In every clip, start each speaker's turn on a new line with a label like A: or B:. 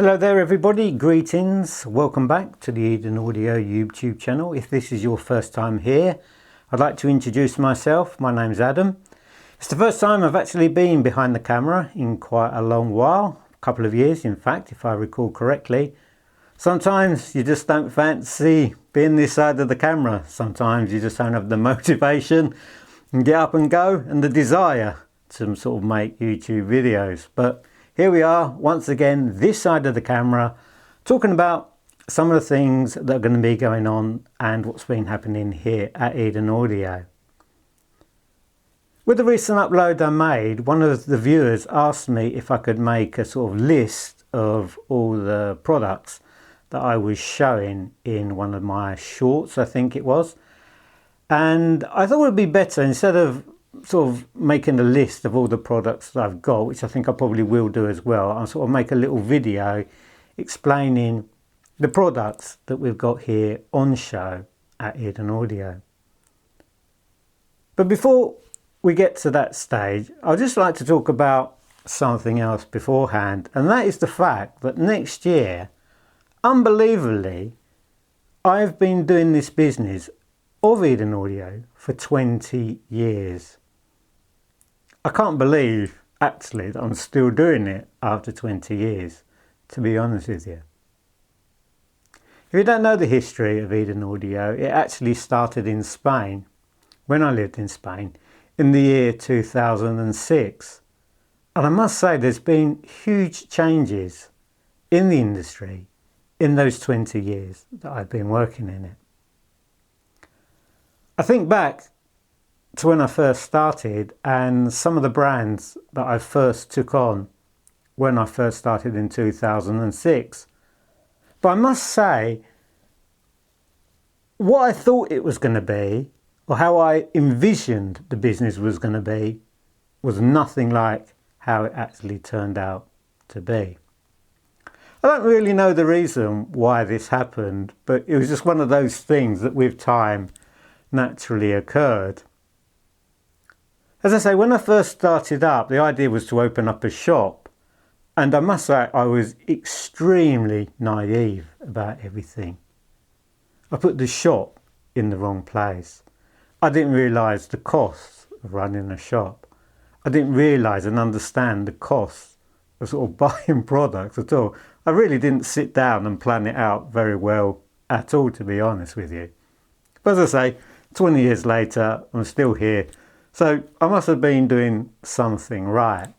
A: Hello there everybody, greetings, welcome back to the Eden Audio YouTube channel. If this is your first time here, I'd like to introduce myself. My name's Adam. It's the first time I've actually been behind the camera in quite a long while, a couple of years in fact, if I recall correctly. Sometimes you just don't fancy being this side of the camera. Sometimes you just don't have the motivation and get up and go and the desire to sort of make YouTube videos. But here we are once again, this side of the camera, talking about some of the things that are going to be going on and what's been happening here at Eden Audio. With the recent upload I made, one of the viewers asked me if I could make a sort of list of all the products that I was showing in one of my shorts, I think it was. And I thought it would be better, instead of sort of making a list of all the products that I've got, which I think I probably will do as well, I'll sort of make a little video explaining the products that we've got here on show at Eden Audio. But before we get to that stage, I'd just like to talk about something else beforehand, and that is the fact that next year, unbelievably, I've been doing this business of Eden Audio for 20 years. I can't believe actually that I'm still doing it after 20 years, to be honest with you. If you don't know the history of Eden Audio, it actually started in Spain, when I lived in Spain, in the year 2006. And I must say there's been huge changes in the industry in those 20 years that I've been working in it. I think back to when I first started and some of the brands that I first took on when I first started in 2006. But I must say, what I thought it was going to be, or how I envisioned the business was going to be, was nothing like how it actually turned out to be. I don't really know the reason why this happened, but it was just one of those things that with time naturally occurred. As I say, when I first started up, the idea was to open up a shop, and I must say I was extremely naive about everything. I put the shop in the wrong place. I didn't realise the costs of running a shop. I didn't realise and understand the costs of sort of buying products at all. I really didn't sit down and plan it out very well at all, to be honest with you. But as I say, 20 years later, I'm still here. So I must have been doing something right.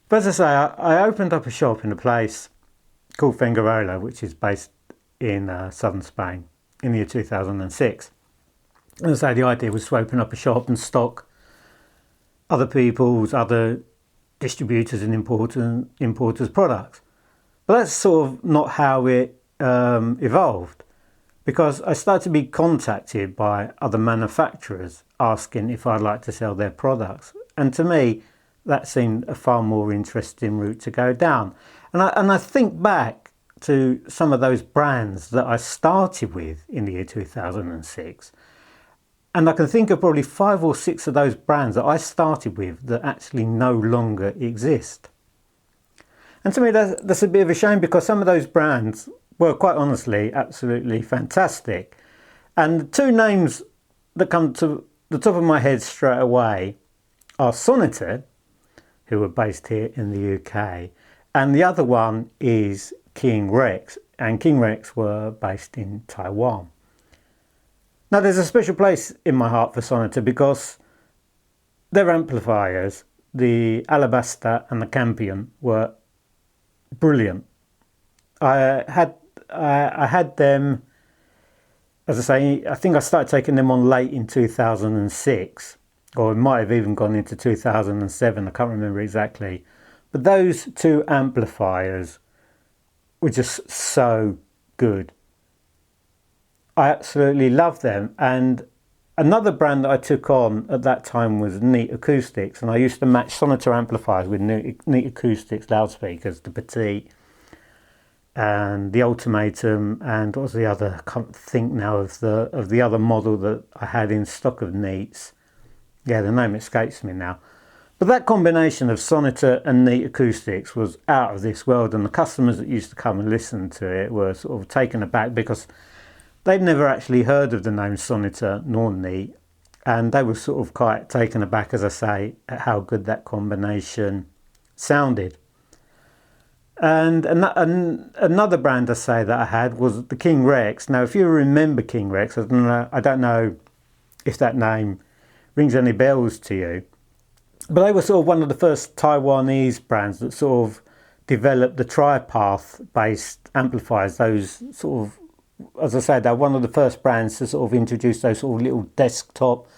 A: But as I say, I opened up a shop in a place called Fuengirola, which is based in southern Spain, in the year 2006. As I say, the idea was to open up a shop and stock other people's, other distributors and importers' products. But that's sort of not how it evolved. Because I started to be contacted by other manufacturers asking if I'd like to sell their products. And to me, that seemed a far more interesting route to go down. And I think back to some of those brands that I started with in the year 2006. And I can think of probably 5 or 6 of those brands that I started with that actually no longer exist. And to me, that's a bit of a shame, because some of those brands were, quite honestly, absolutely fantastic. And the 2 names that come to the top of my head straight away are Sonneted, who are based here in the UK, and the other one is King Rex, and King Rex were based in Taiwan. Now there's a special place in my heart for Sonneted because their amplifiers, the Alabaster and the Campion, were brilliant. I had them, as I say, I think I started taking them on late in 2006, or it might have even gone into 2007, I can't remember exactly. But those 2 amplifiers were just so good. I absolutely loved them. And another brand that I took on at that time was Neat Acoustics, and I used to match Sonneted amplifiers with Neat Acoustics loudspeakers, the Petite and the Ultimatum, and what was the other? I can't think now of the other model that I had in stock of Neats. Yeah, the name escapes me now. But that combination of Sonata and neat acoustics was out of this world, and the customers that used to come and listen to it were sort of taken aback because they'd never actually heard of the name Sonata nor neat, and they were sort of quite taken aback, as I say, at how good that combination sounded. And another brand I say that I had was the King Rex. Now, if you remember King Rex, I don't know if that name rings any bells to you, but they were sort of one of the first Taiwanese brands that sort of developed the tri-path based amplifiers. Those sort of, as I said, they're one of the first brands to sort of introduce those sort of little desktop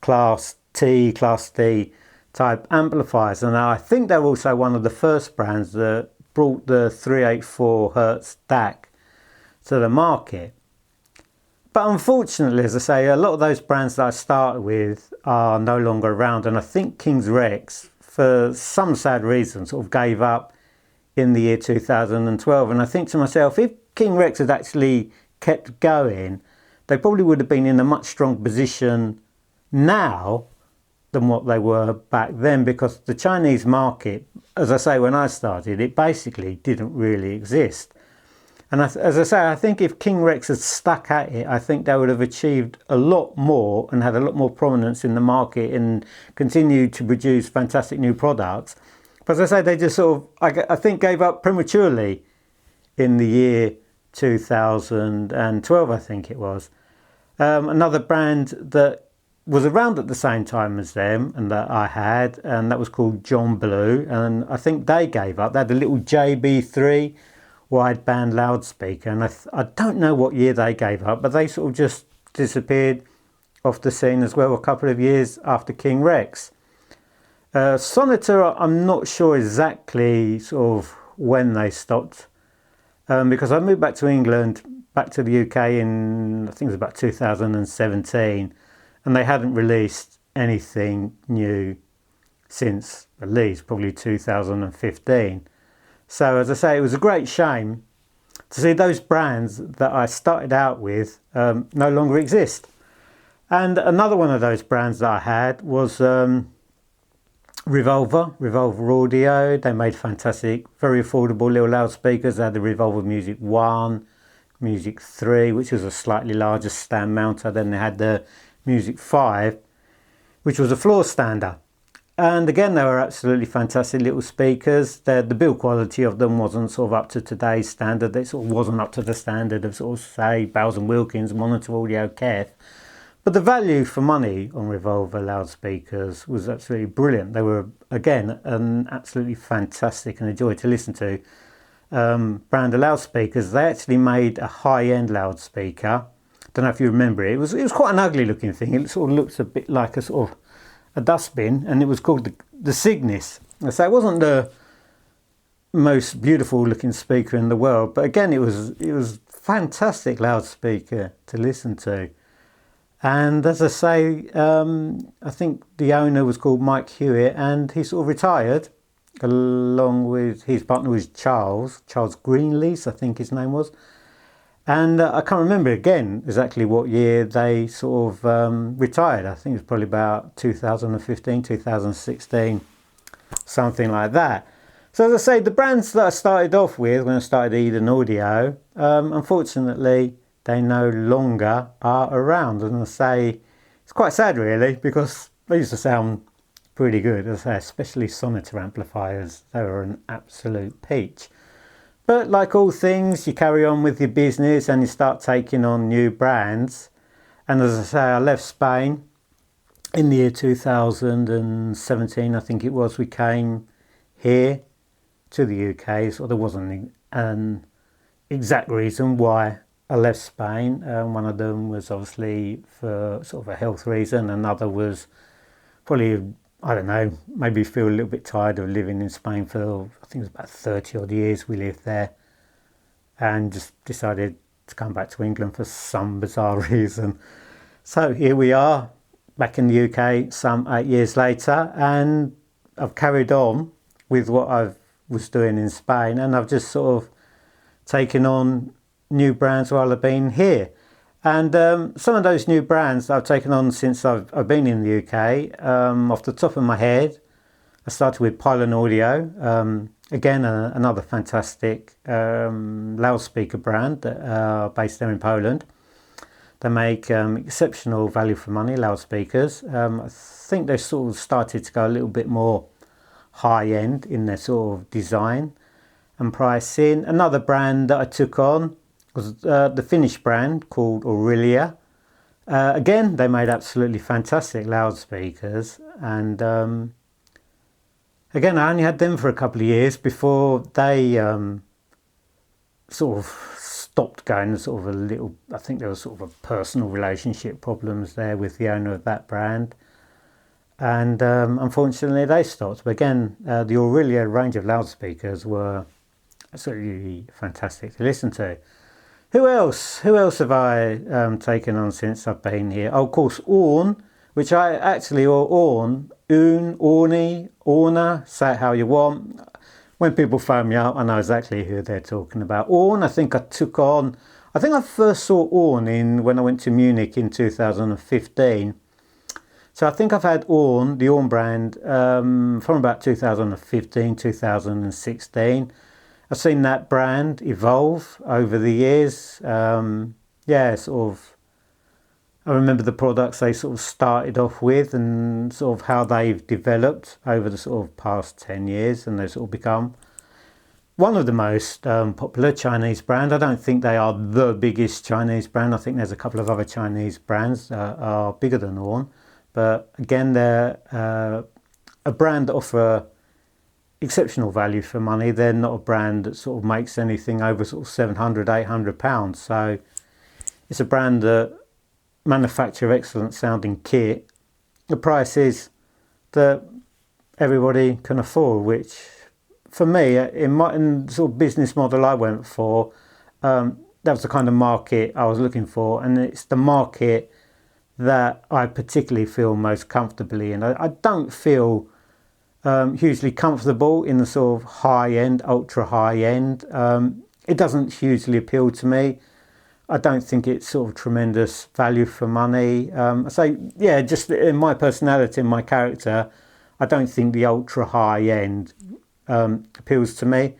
A: class T, class D type amplifiers. And I think they're also one of the first brands that brought the 384 Hertz DAC to the market. But unfortunately, as I say, a lot of those brands that I started with are no longer around, and I think King's Rex, for some sad reason, sort of gave up in the year 2012. And I think to myself, if King Rex had actually kept going, they probably would have been in a much stronger position now than what they were back then, because the Chinese market, as I say, when I started, it basically didn't really exist. And as I say, I think if King Rex had stuck at it, I think they would have achieved a lot more and had a lot more prominence in the market and continued to produce fantastic new products. But as I say, they just sort of, I think, gave up prematurely in the year 2012, I think it was. Another brand that was around at the same time as them and that I had, and that was called John Blue, and I think they gave up. They had a little JB3 wideband loudspeaker, and I don't know what year they gave up, but they sort of just disappeared off the scene as well a couple of years after King Rex. Sonata, I'm not sure exactly sort of when they stopped, because I moved back to England, back to the UK in, I think it was about 2017, and they hadn't released anything new since at least probably 2015. So as I say, it was a great shame to see those brands that I started out with no longer exist. And another one of those brands that I had was Revolver Audio. They made fantastic, very affordable little loudspeakers. They had the Revolver Music 1, Music 3, which was a slightly larger stand mounter. Then they had the Music 5, which was a floor stander. And again, they were absolutely fantastic little speakers. The build quality of them wasn't sort of up to today's standard. It sort of wasn't up to the standard of sort of, say, Bowers & Wilkins, Monitor Audio, Kef. But the value for money on Revolver loudspeakers was absolutely brilliant. They were, again, an absolutely fantastic and a joy to listen to brand of loudspeakers. They actually made a high-end loudspeaker. Don't know if you remember it. It was quite an ugly looking thing. It sort of looks a bit like a sort of a dustbin, and it was called the Cygnus. So it wasn't the most beautiful looking speaker in the world, but again, it was fantastic loudspeaker to listen to. And as I say, I think the owner was called Mike Hewitt, and he sort of retired along with his partner was Charles Greenlease, I think his name was. And I can't remember again exactly what year they sort of retired. I think it was probably about 2015, 2016, something like that. So as I say, the brands that I started off with when I started Eden Audio, unfortunately, they no longer are around. And I say, it's quite sad really, because they used to sound pretty good. As I say, especially Sonata amplifiers, they were an absolute peach. But like all things, you carry on with your business and you start taking on new brands. And as I say, I left Spain in the year 2017, I think it was. We came here to the UK, so there wasn't an exact reason why I left Spain. One of them was obviously for sort of a health reason. Another was probably, I don't know, maybe feel a little bit tired of living in Spain for, I think it was about 30 odd years we lived there, and just decided to come back to England for some bizarre reason. So here we are back in the UK some 8 years later, and I've carried on with what I was doing in Spain, and I've just sort of taken on new brands while I've been here. And some of those new brands that I've taken on since I've been in the UK, off the top of my head, I started with Pylon audio. Again, another fantastic loudspeaker brand that are based there in Poland. They make exceptional value for money loudspeakers. I think they sort of started to go a little bit more high end in their sort of design and pricing. Another brand that I took on was the Finnish brand called Auris. Again, they made absolutely fantastic loudspeakers, and again, I only had them for a couple of years before they sort of stopped going. Sort of a little, I think there was sort of a personal relationship problems there with the owner of that brand, and unfortunately they stopped. But again, the Auris range of loudspeakers were absolutely fantastic to listen to. Who else? Who else have I taken on since I've been here? Oh, of course, Orn, which I actually, or Orn, Orni, Orna, say it how you want. When people phone me up, I know exactly who they're talking about. Orn, I think I took on, I think I first saw Orn when I went to Munich in 2015. So I think I've had Orn, the Orn brand, from about 2015, 2016. I've seen that brand evolve over the years. Yeah, sort of, I remember the products they sort of started off with and sort of how they've developed over the sort of past 10 years, and they've sort of become one of the most popular Chinese brands. I don't think they are the biggest Chinese brand. I think there's a couple of other Chinese brands that are bigger than Orn. But again, they're a brand that offer exceptional value for money. They're not a brand that sort of makes anything over sort of £700, £800. So it's a brand that manufacture excellent sounding kit. The prices that everybody can afford, which for me, in the sort of business model I went for, that was the kind of market I was looking for, and it's the market that I particularly feel most comfortably in. I don't feel hugely comfortable in the sort of high end, ultra high end. It doesn't hugely appeal to me. I don't think it's sort of tremendous value for money. I say, yeah, just in my personality and my character, I don't think the ultra high end appeals to me.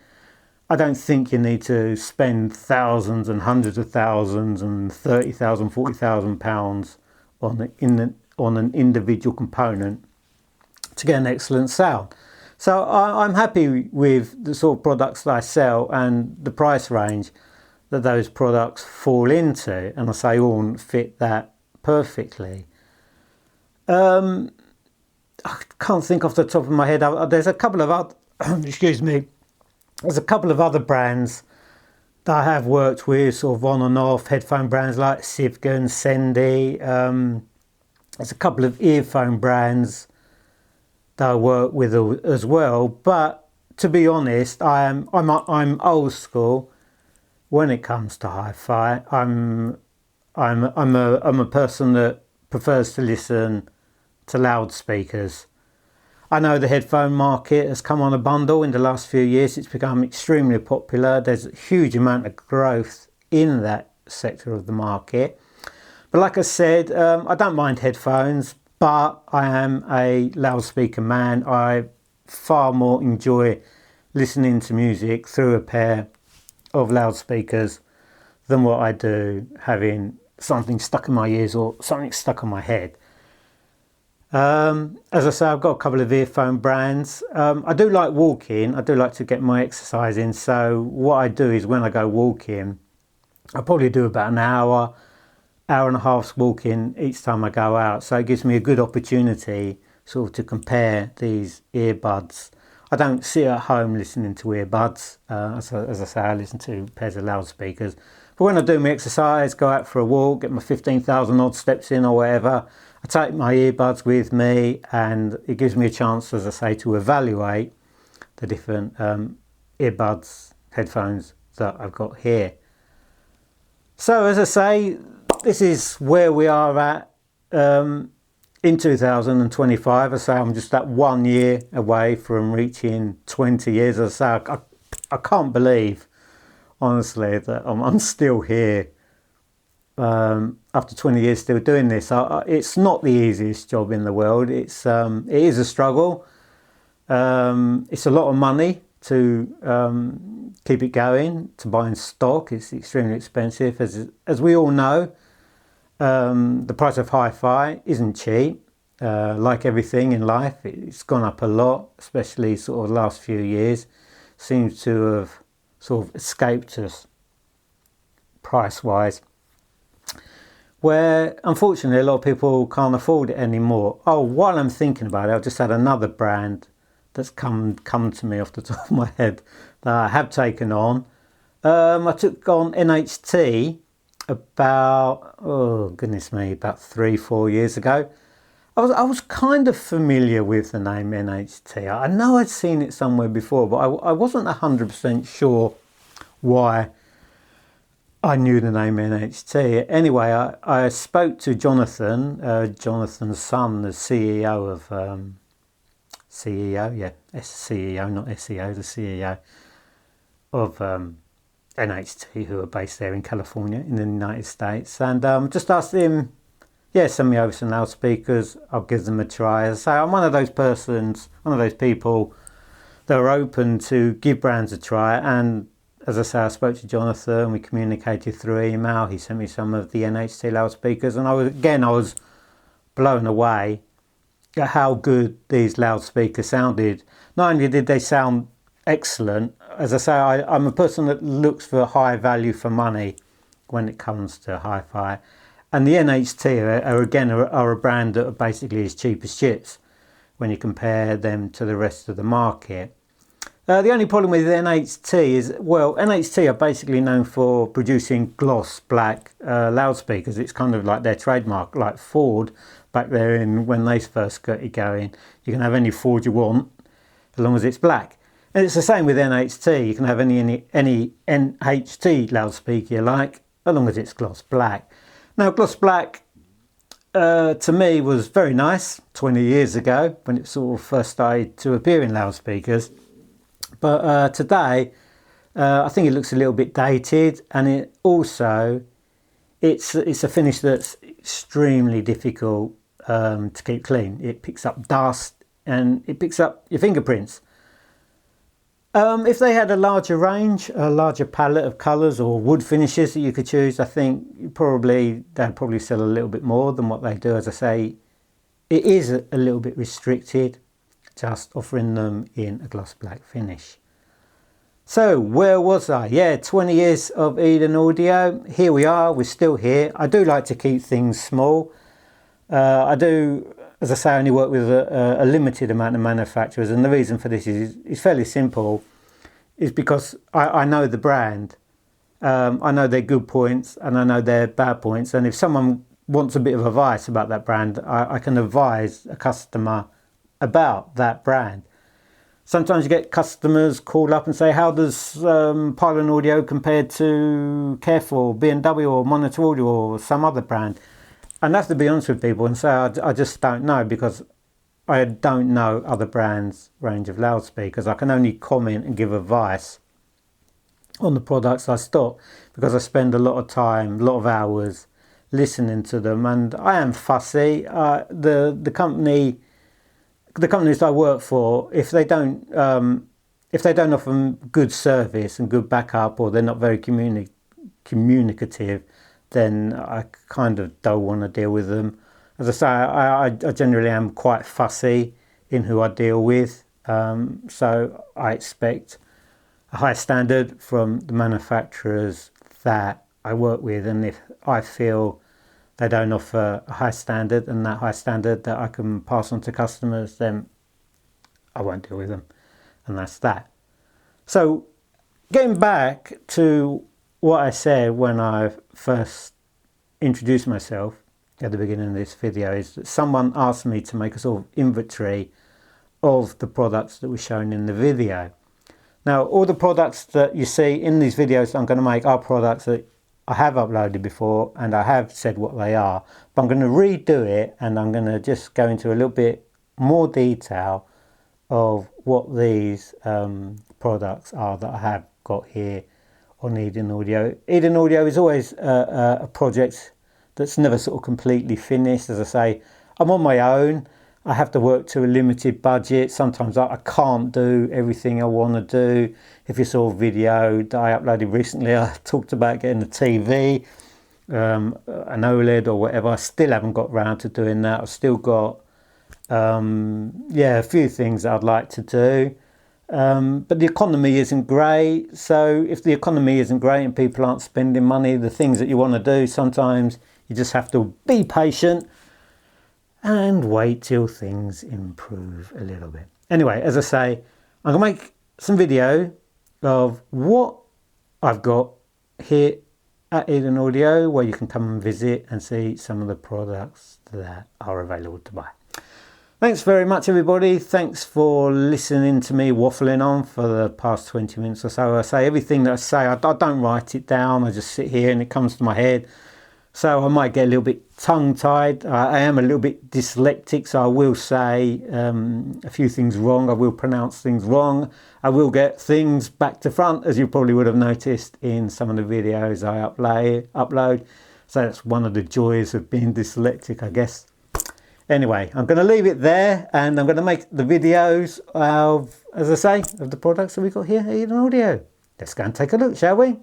A: I don't think you need to spend thousands and hundreds of thousands and £30,000, £40,000 on an individual component to get an excellent sound. So I'm happy with the sort of products that I sell and the price range that those products fall into, and I say all fit that perfectly. I can't think off the top of my head. There's a couple of other, excuse me, there's a couple of other brands that I have worked with, sort of on and off, headphone brands like Sivga and Sendy. There's a couple of earphone brands that I work with as well. But to be honest, I'm old school when it comes to hi-fi. I'm a person that prefers to listen to loudspeakers. I know the headphone market has come on a bundle in the last few years. It's become extremely popular. There's a huge amount of growth in that sector of the market. But like I said, I don't mind headphones, but I am a loudspeaker man. I far more enjoy listening to music through a pair of loudspeakers than what I do having something stuck in my ears or something stuck on my head. As I say, I've got a couple of earphone brands. I do like walking. I do like to get my exercise in. So what I do is when I go walking, I probably do about an hour and a half's walking each time I go out. So it gives me a good opportunity sort of to compare these earbuds. I don't sit at home listening to earbuds. As I say, I listen to pairs of loudspeakers. But when I do my exercise, go out for a walk, get my 15,000 odd steps in or whatever, I take my earbuds with me, and it gives me a chance, as I say, to evaluate the different earbuds, headphones that I've got here. So as I say, this is where we are at in 2025. I say I'm just that 1 year away from reaching 20 years. As I say, I can't believe, honestly, that I'm still here after 20 years still doing this. It's not the easiest job in the world. It is a struggle, It's a lot of money to keep it going, to buy in stock. It's extremely expensive. As we all know, the price of hi-fi isn't cheap. Like everything in life, it's gone up a lot, especially sort of the last few years. Seems to have sort of escaped us price-wise, where unfortunately a lot of people can't afford it anymore. Oh, while I'm thinking about it, I've just had another brand that's come to me off the top of my head that I have taken on. I took on NHT about, oh goodness me, about 3-4 years ago. I was kind of familiar with the name NHT. I know I'd seen it somewhere before, but I wasn't 100% sure why I knew the name NHT. Anyway, I spoke to Jonathan, Jonathan's son, the CEO of CEO, yeah, CEO, not SEO, the CEO of NHT, who are based there in California, in the United States, and just asked him, yeah, send me over some loudspeakers, I'll give them a try. As I say, I'm one of those people that are open to give brands a try, and as I say, I spoke to Jonathan, we communicated through email, he sent me some of the NHT loudspeakers, and I was blown away at how good these loudspeakers sounded. Not only did they sound excellent, as I say, I'm a person that looks for high value for money when it comes to hi-fi. And the NHT are a brand that are basically as cheap as chips when you compare them to the rest of the market. The only problem with NHT is, well, NHT are basically known for producing gloss black loudspeakers. It's kind of like their trademark, like Ford back there when they first got it going. You can have any Ford you want as long as it's black. And it's the same with NHT. You can have any NHT loudspeaker you like as long as it's gloss black. Now, gloss black to me was very nice 20 years ago when it sort of first started to appear in loudspeakers. But today, I think it looks a little bit dated, and it's a finish that's extremely difficult to keep clean. It picks up dust and it picks up your fingerprints. If they had a larger range, a larger palette of colours or wood finishes that you could choose, I think they'd probably sell a little bit more than what they do. As I say, it is a little bit restricted, just offering them in a gloss black finish. So where was I? Yeah, 20 years of Eden Audio. Here we are, we're still here. I do like to keep things small. I do, as I say, only work with a limited amount of manufacturers, and the reason for this is fairly simple. Is because I know the brand, I know their good points and I know their bad points, and if someone wants a bit of advice about that brand, I can advise a customer about that brand. Sometimes you get customers call up and say, how does Pylon Audio compare to Careful, B&W or Monitor Audio or some other brand? And I have to be honest with people and say I just don't know, because I don't know other brands' range of loudspeakers. I can only comment and give advice on the products I stock, because I spend a lot of time, a lot of hours listening to them, and I am fussy. The companies I work for, if they don't offer good service and good backup, or they're not very communicative, then I kind of don't want to deal with them. As I say, I generally am quite fussy in who I deal with, so I expect a high standard from the manufacturers that I work with, and if I feel they don't offer a high standard, and that high standard that I can pass on to customers, then I won't deal with them, and that's that. So getting back to what I said when I first introduced myself at the beginning of this video, is that someone asked me to make a sort of inventory of the products that were shown in the video. Now, all the products that you see in these videos that I'm going to make are products that I have uploaded before and I have said what they are, but I'm going to redo it, and I'm going to just go into a little bit more detail of what these products are that I have got here on Eden Audio. Eden Audio is always a project that's never sort of completely finished. As I say, I'm on my own. I have to work to a limited budget. Sometimes I can't do everything I want to do. If you saw a video that I uploaded recently, I talked about getting a TV, an OLED or whatever. I still haven't got around to doing that. I've still got, a few things that I'd like to do. But the economy isn't great. So if the economy isn't great and people aren't spending money, the things that you want to do, sometimes you just have to be patient and wait till things improve a little bit. Anyway, as I say, I'm going to make some video of what I've got here at Eden Audio, where you can come and visit and see some of the products that are available to buy. Thanks very much, everybody. Thanks for listening to me waffling on for the past 20 minutes or so. I say everything that I say, I don't write it down. I just sit here and it comes to my head. So I might get a little bit tongue-tied. I am a little bit dyslexic, so I will say a few things wrong. I will pronounce things wrong. I will get things back to front, as you probably would have noticed in some of the videos I upload. So that's one of the joys of being dyslexic, I guess. Anyway, I'm going to leave it there, and I'm going to make the videos of, as I say, of the products that we've got here at Eden Audio. Let's go and take a look, shall we?